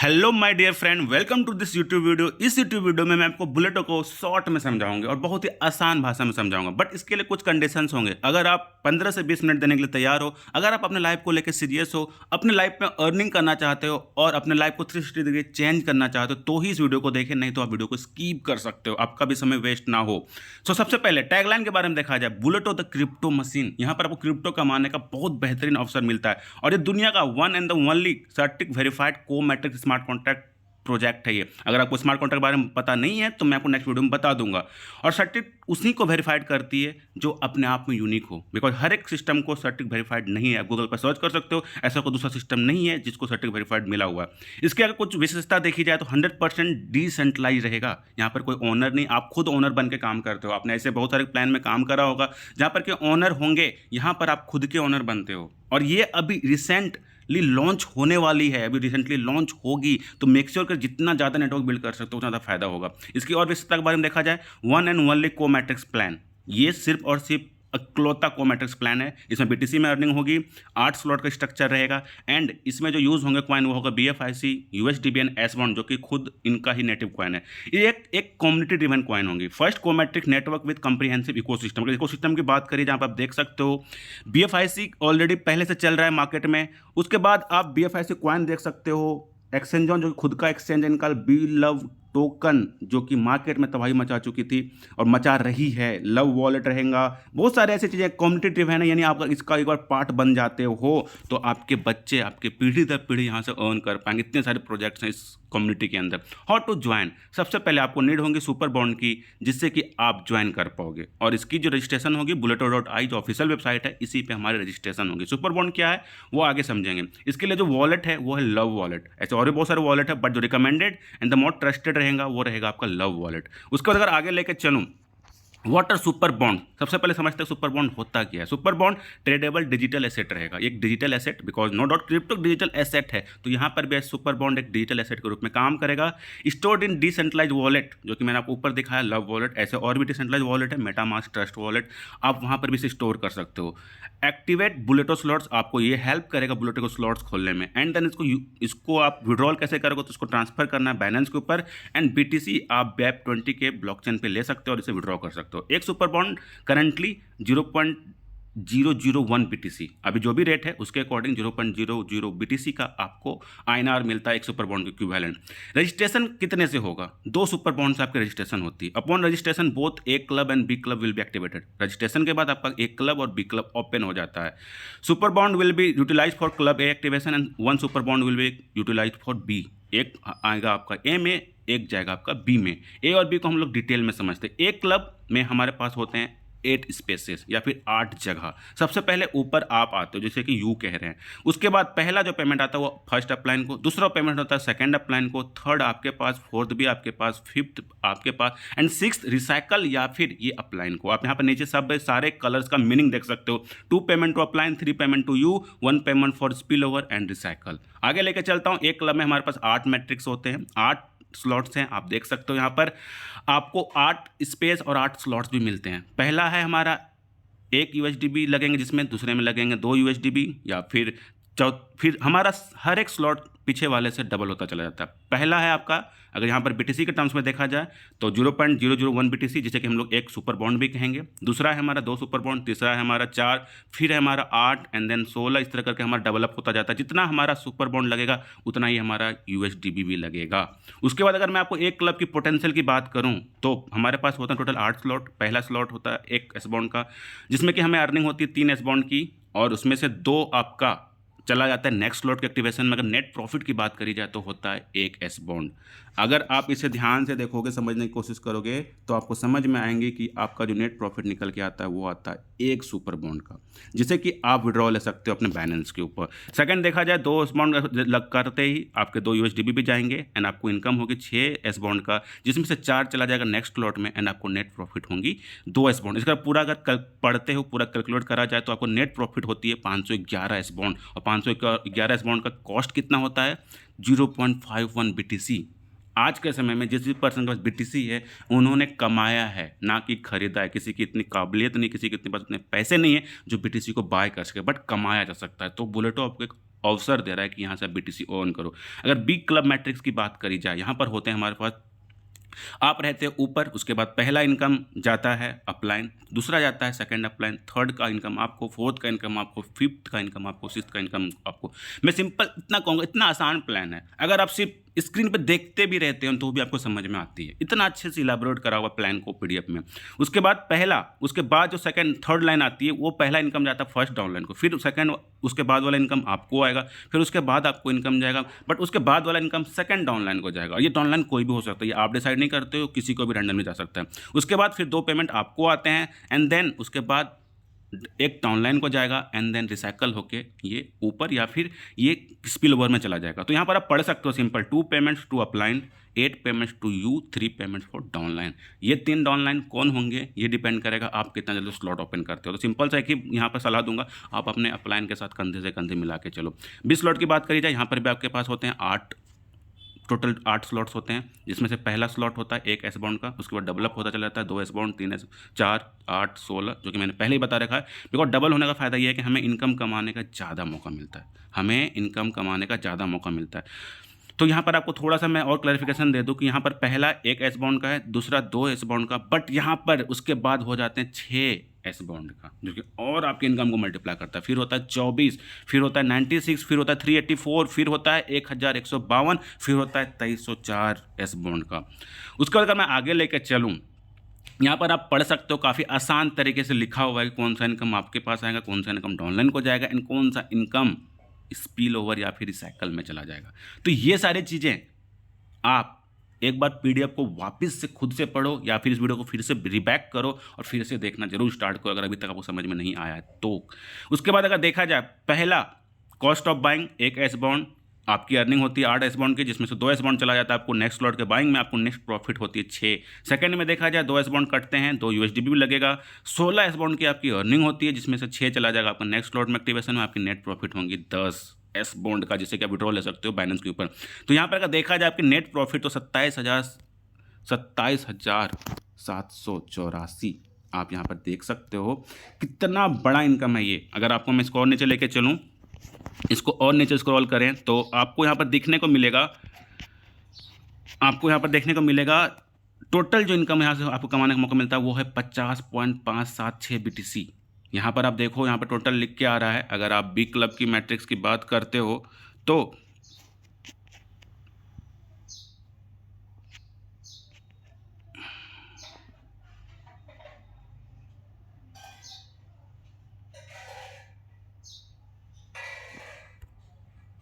Hello my dear friend, welcome to this YouTube video. इस YouTube video में मैं आपको बुलेटो को शॉर्ट में समझाऊंगा और बहुत ही आसान भाषा में समझाऊंगा। बट इसके लिए कुछ कंडीशंस होंगे। अगर आप 15 से 20 मिनट देने के लिए तैयार हो, अगर आप अपने लाइफ को लेकर सीरियस हो, अपने लाइफ में अर्निंग करना चाहते हो और अपने लाइफ को 360 डिग्री चेंज करना चाहते हो, तो ही इस वीडियो को देखें, नहीं तो आप वीडियो को स्किप कर सकते हो, आपका भी समय वेस्ट ना हो। सो सबसे पहले टैगलाइन के बारे में देखा जाए, बुलेटो द क्रिप्टो मशीन। यहाँ पर आपको क्रिप्टो कमाने का बहुत बेहतरीन अवसर मिलता है और ये दुनिया का one and the only सर्टिक verified को मैट्रिक स्मार्ट कॉन्ट्रैक्ट प्रोजेक्ट है ये। अगर आपको स्मार्ट कॉन्ट्रैक्ट के बारे में पता नहीं है तो मैं आपको नेक्स्ट वीडियो में बता दूंगा। और सर्टिक उसी को वेरीफाइड करती है जो अपने आप में यूनिक हो, बिकॉज हर एक सिस्टम को सर्टिक वेरीफाइड नहीं है। आप गूगल पर सर्च कर सकते हो, ऐसा कोई दूसरा सिस्टम नहीं है जिसको सर्टिक वेरीफाइड मिला हुआ है। इसके अगर कुछ विशेषता देखी जाए तो 100% डिसेंट्रलाइज रहेगा। यहाँ पर कोई ओनर नहीं, आप खुद ओनर बन के काम करते हो। आपने ऐसे बहुत सारे प्लान में काम करा होगा जहाँ पर के ओनर होंगे, यहाँ पर आप खुद के ओनर बनते हो। और ये अभी रिसेंटली लॉन्च होने वाली है, अभी रिसेंटली लॉन्च होगी, तो मेक श्योर कर जितना ज़्यादा नेटवर्क बिल्ड कर सकते हो उतना ज़्यादा फायदा होगा। इसकी और विशेषता के बारे में देखा जाए, वन एंड ओनली को मैट्रिक्स प्लान। ये सिर्फ और सिर्फ इकलौता को मैट्रिक्स प्लान है। इसमें बीटीसी में अर्निंग होगी, 8 स्लॉट का स्ट्रक्चर रहेगा एंड इसमें जो यूज़ होंगे कॉइन वो होगा BFIC, USDB एंड S-बॉन्ड, जो कि खुद इनका ही नेटिव कॉइन है। ये एक कम्युनिटी ड्रिवन कॉइन होंगी। फर्स्ट को metric network with comprehensive ecosystem. Ecosystem की बात करिए जहाँ पर आप देख सकते हो BFIC ऑलरेडी पहले से चल रहा है मार्केट में। उसके बाद आप BFIC कॉइन देख सकते हो, एक्सचेंजॉन जो खुद का एक्सचेंज है इनका, बी लव टोकन जो कि मार्केट में तबाही मचा चुकी थी और मचा रही है, लव वॉलेट रहेगा, बहुत सारे ऐसी चीज़ें कम्युनिटी ड्रिवन है। यानी आप इसका एक बार पार्ट बन जाते हो तो आपके बच्चे आपके पीढ़ी दर पीढ़ी यहाँ से अर्न कर पाएंगे। इतने सारे प्रोजेक्ट्स हैं इस कम्युनिटी के अंदर। हाउ टू ज्वाइन, सबसे पहले आपको नीड होंगी सुपर बॉन्ड की, जिससे कि आप ज्वाइन कर पाओगे। और इसकी जो रजिस्ट्रेशन होगी buleto.ai जो ऑफिशियल वेबसाइट है, इसी पे हमारी रजिस्ट्रेशन होगी। सुपर बॉन्ड क्या है वो आगे समझेंगे। इसके लिए जो वॉलेट है वो है लव वॉलेट। ऐसे और भी बहुत सारे वॉलेट है, बट जो recommended and the most trusted रहेगा वो रहेगा आपका लव वॉलेट। उसके बाद अगर आगे लेके चलूँ, व्हाट आर सुपर बॉन्ड, सबसे पहले समझते हैं सुपर बॉन्ड होता क्या है। Super bond tradable digital asset रहेगा, एक digital asset, because no doubt crypto digital asset है, तो यहाँ पर भी सुपर बॉन्ड एक डिजिटल एसेट के रूप में काम करेगा। स्टोर्ड इन डिसेंट्रलाइज वॉलेट, जो कि मैंने आपको ऊपर दिखाया लव वॉलेट, ऐसे और भी डिसेंट्रलाइज वॉलेट है, मेटामास्क ट्रस्ट वॉलेट, आप वहाँ पर भी इसे स्टोर कर सकते हो। एक्टिवेट बुलेटो स्लॉट्स, आपको ये हेल्प करेगा बुलेटो को स्लॉट्स खोलने में। एंड देन इसको आप विड्रॉल कैसे करोगे, तो इसको ट्रांसफर करना है बैलेंस के ऊपर, एंड BTC आप BEP20 के ब्लॉकचेन पे ले सकते हो और इसे विड्रॉ कर सकते हो। एक सुपर बॉन्ड करंटली 0.001 BTC, अभी जो भी रेट है उसके अकॉर्डिंग 0.00 BTC का आपको INR मिलता है एक सुपर बॉन्ड के इक्विवेलेंट। रजिस्ट्रेशन कितने से होगा, 2 सुपर बॉन्ड से आपकी रजिस्ट्रेशन होती है। Upon registration both A club and B club will be activated. Registration के बाद आपका एक क्लब और बी क्लब ओपन हो जाता है। Super bond will be utilize for club A activation and 1 super bond will be utilize for B. एक आएगा आपका ए में, एक जाएगा आपका बी में। ए और बी को हम लोग डिटेल में समझते हैं। एक क्लब में हमारे पास होते हैं 8 स्पेसेस या फिर 8 जगह। सबसे पहले ऊपर आप आते हो, जैसे कि यू कह रहे हैं। उसके बाद पहला जो पेमेंट आता है वो फर्स्ट अपलाइन को, दूसरा पेमेंट होता है सेकंड अपलाइन को, थर्ड आपके पास, फोर्थ भी आपके पास, फिफ्थ आपके पास, एंड सिक्स्थ रिसाइकल या फिर ये अपलाइन को। आप यहाँ पर नीचे सब सारे कलर्स का मीनिंग देख सकते हो। 2 payment to upline, 3 payment to you, 1 payment for spill over and recycle. आगे लेके चलता हूँ। एक क्लब में हमारे पास 8 मैट्रिक्स होते हैं, 8 स्लॉट्स हैं। आप देख सकते हो यहाँ पर आपको 8 स्पेस और 8 स्लॉट्स भी मिलते हैं। पहला है हमारा 1 USDB लगेंगे, जिसमें दूसरे में लगेंगे 2 USDB, या फिर हमारा हर एक स्लॉट पीछे वाले से डबल होता चला जाता है। पहला है आपका, अगर यहाँ पर BTC के टर्म्स में देखा जाए तो 0.001 BTC, जिसे कि हम लोग एक सुपर बॉन्ड भी कहेंगे। दूसरा है हमारा 2 सुपर बॉन्ड, तीसरा है हमारा 4, फिर है हमारा 8 एंड देन 16। इस तरह करके हमारा डेवलप होता जाता है। जितना हमारा सुपर बॉन्ड लगेगा उतना ही हमारा USDB भी लगेगा। उसके बाद अगर मैं आपको एक क्लब की पोटेंशियल की बात करूँ तो हमारे पास होता है टोटल 8 स्लॉट। पहला स्लॉट होता है एक S बॉन्ड का, जिसमें कि हमें अर्निंग होती है 3 S बॉन्ड की, और उसमें से 2 आपका चला जाता है नेक्स्ट स्लॉट के एक्टिवेशन में। अगर नेट प्रॉफिट की बात करी जाए तो होता है एक S बॉन्ड। अगर आप इसे ध्यान से देखोगे, समझने की कोशिश करोगे, तो आपको समझ में आएंगे कि आपका जो नेट प्रॉफिट निकल के आता है वो आता है एक सुपर बॉन्ड का, जिसे कि आप विड्रॉ ले सकते हो अपने बैलेंस के ऊपर। सेकंड देखा जाए, 2 S बॉन्ड लग करते ही आपके 2 USDB भी जाएंगे एंड आपको इनकम होगी 6 S बॉन्ड का, जिसमें से 4 चला जाएगा नेक्स्ट स्लॉट में एंड आपको नेट प्रॉफिट होंगी 2 S बॉन्ड। इसका पूरा अगर पढ़ते हो, पूरा कैलकुलेट करा जाए तो आपको नेट प्रॉफिट होती है 511 S बॉन्ड। और 511 S बॉन्ड का कॉस्ट कितना होता है, 0.51 BTC। आज के समय में जिस भी पर्सन के पास बीटीसी है उन्होंने कमाया है, ना कि खरीदा है। किसी की इतनी काबिलियत नहीं, किसी के इतने पास इतने पैसे नहीं है जो बीटीसी को बाय कर सके, बट कमाया जा सकता है। तो बुलेटो आपको एक अवसर दे रहा है कि यहाँ से आप बीटीसी ओन करो। अगर बिग क्लब मैट्रिक्स की बात करी जाए, यहाँ पर होते हैं हमारे पास, आप रहते हो ऊपर, उसके बाद पहला इनकम जाता है अपलाइन, दूसरा जाता है सेकंड अपलाइन, थर्ड का इनकम आपको, फोर्थ का इनकम आपको, फिफ्थ का इनकम आपको, सिक्स्थ का इनकम आपको। मैं सिंपल इतना कहूँगा, इतना आसान प्लान है। अगर आप सिर्फ स्क्रीन पे देखते भी रहते हो तो भी आपको समझ में आती है, इतना अच्छे से इलाबोरेट करा हुआ प्लान को पीडीएफ में। उसके बाद पहला, उसके बाद जो सेकंड थर्ड लाइन आती है वो पहला इनकम जाता है फर्स्ट डाउनलाइन को, फिर सेकंड, उसके बाद वाला इनकम आपको आएगा, फिर उसके बाद आपको इनकम जाएगा, बट उसके बाद वाला इनकम सेकंड डाउनलाइन को जाएगा। ये डाउनलाइन कोई भी हो सकता है, ये आप डिसाइड नहीं करते हो, किसी को भी रैंडम में जा सकता है। उसके बाद फिर 2 पेमेंट आपको आते हैं, एंड देन उसके बाद एक डाउनलाइन को जाएगा, एंड देन रिसाइकल होके ये ऊपर या फिर ये स्पिल ओवर में चला जाएगा। तो यहाँ पर आप पढ़ सकते हो simple, 2 payments to upline, 8 payments to you, 3 payments for downline. ये 3 डाउनलाइन कौन होंगे ये डिपेंड करेगा आप कितना जल्दी स्लॉट ओपन करते हो। तो सिंपल सा है कि यहाँ पर सलाह दूंगा, आप अपने अपलाइन के साथ कंधे से कंधे मिला के चलो। 20 स्लॉट की बात करी जाए, यहाँ पर भी आपके पास होते हैं 8, टोटल 8 स्लॉट्स होते हैं, जिसमें से पहला स्लॉट होता है 1 एस बाउंड का, उसके बाद डेवलप होता चला जाता है 2 एस बाउंड, 3 एस, 4, 8, 16, जो कि मैंने पहले ही बता रखा है। बिकॉज डबल होने का फ़ायदा ये है कि हमें इनकम कमाने का ज़्यादा मौका मिलता है, हमें इनकम कमाने का ज़्यादा मौका मिलता है। तो यहाँ पर आपको थोड़ा सा मैं और क्लैरिफिकेशन दे दूँ कि यहाँ पर पहला 1 एस बाउंड का है, दूसरा 2 एस बाउंड का, बट यहाँ पर उसके बाद हो जाते हैं 6 एस बाउंड का, जो कि और आपकी इनकम को मल्टीप्लाई करता है। फिर होता है 24, फिर होता है 96, फिर होता है 384, फिर होता है 1152, फिर होता है 2304 एस बाउंड का। उसके बाद अगर मैं आगे लेकर चलूँ, यहाँ पर आप पढ़ सकते हो, काफ़ी आसान तरीके से लिखा हुआ है कि कौन सा इनकम आपके पास आएगा, कौन सा इनकम डाउनलाइन को जाएगा, एंड कौन सा इनकम स्पिल ओवर या फिर रिसाइकल में चला जाएगा। तो ये सारी चीज़ें आप एक बार पीडीएफ को वापस से खुद से पढ़ो, या फिर इस वीडियो को फिर से रिबैक करो और फिर से देखना जरूर स्टार्ट करो, अगर अभी तक आपको समझ में नहीं आया तो। उसके बाद अगर देखा जाए, पहला cost of buying 1 S bound, आपकी अर्निंग होती है 8 एस बाउंड की, जिसमें से 2 एस बाउंड चला जाता है आपको नेक्स्ट स्लॉट के बाइंग में, आपको नेक्स्ट प्रॉफिट होती है 6। सेकंड में देखा जाए 2 एस बाउंड कटते हैं, 2 यूएसडीबी भी लगेगा, 16 एस बाउंड की आपकी अर्निंग होती है, जिसमें से 6 चला जाएगा आपका नेक्स्ट स्लॉट में एक्टिवेशन में, आपकी नेट प्रॉफिट होंगी 10 एस बॉन्ड का, जिससे कि आप विड्रॉ ले सकते हो बाइनेंस के ऊपर। तो यहाँ पर अगर देखा जाए आपकी नेट प्रॉफिट तो 27,784 आप यहाँ पर देख सकते हो, कितना बड़ा इनकम है ये। अगर आपको मैं इसको और नीचे लेके चलूँ, इसको और नीचे स्क्रॉल करें तो आपको यहाँ पर देखने को मिलेगा, टोटल जो इनकम यहाँ से आपको कमाने का मौका मिलता है वो है 50.576 बीटीसी। यहाँ पर आप देखो, यहाँ पर टोटल लिख के आ रहा है। अगर आप बिग क्लब की मैट्रिक्स की बात करते हो तो